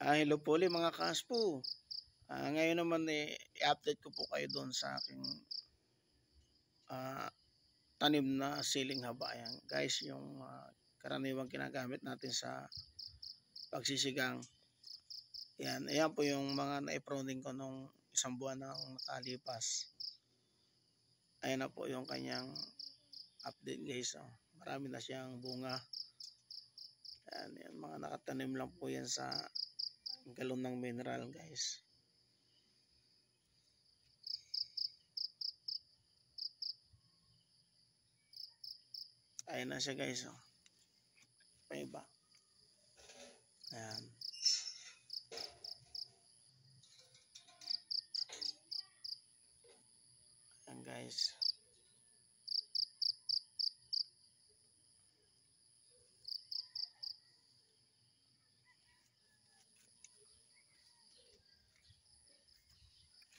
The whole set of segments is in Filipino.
Hello po ulit mga kaspo. Ngayon naman i-update ko po kayo doon sa aking ah, tanim na siling haba. Ayan, guys, yung karaniwang ginagamit natin sa pagsisigang. Ayan po yung mga na-pruning ko nung isang buwan na nakalipas. Ayan na po yung kanyang update, guys. Marami na siyang bunga. Ayan, mga nakatanim lang po yan sa galon ng mineral, guys. Ayan na siya, guys. May iba. Ayan. Ayan, guys.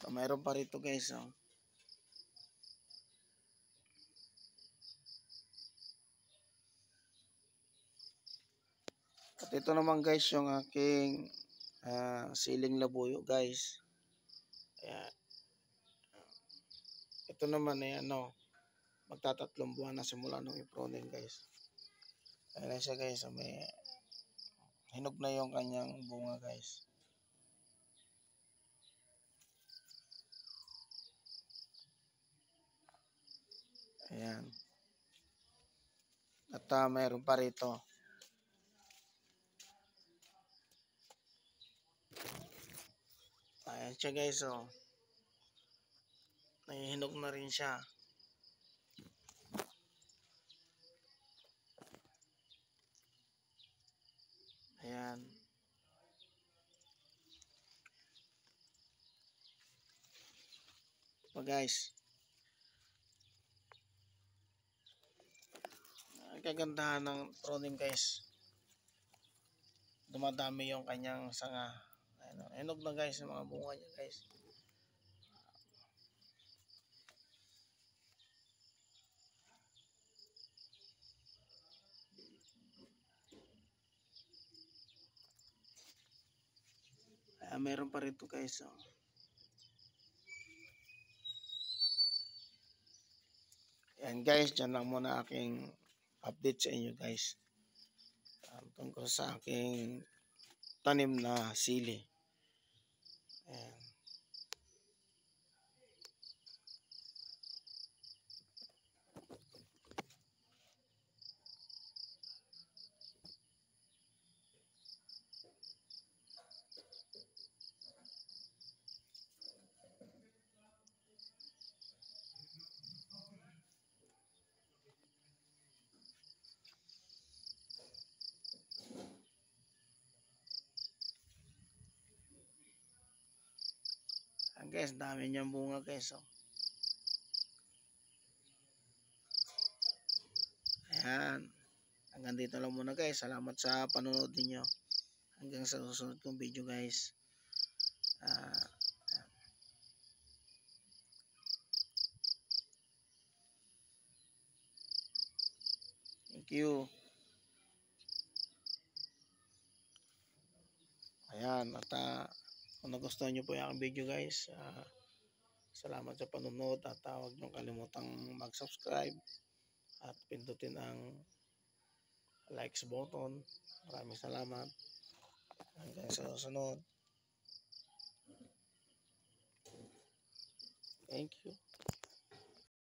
Mayroon pa rito, guys. At ito naman, guys, yung aking siling labuyo, guys. Ayan. Ito naman ay magtatatlong buwan na simula nung i-pruning, guys. Ayan na siya, guys. May hinog na yung kanyang bunga, guys. Ayan. At mayroon pa rito. Ayan siya, guys. Nahihinog na rin siya. Ayan. So, guys. Ang kagandahan ng pruning, guys. Dumadami yung kanyang sanga. Ayan, hinog na, guys, yung mga bunga niya, guys. Meron pa rito, guys. Ayan, guys, dyan lang muna aking update sa inyo, guys. Tungkol sa aking tanim na sili. Ayan. Guys, dami niyang bunga, guys. Ayan. Hanggang dito lang muna, guys. Salamat sa panonood niyo. Hanggang sa susunod kong video, guys. Thank you. Ayan. At kung nagustuhan nyo po yung video, guys, salamat sa panonood. At huwag nyo kalimutang mag-subscribe at pindutin ang likes button. Maraming salamat. Hanggang sa susunod. Thank you.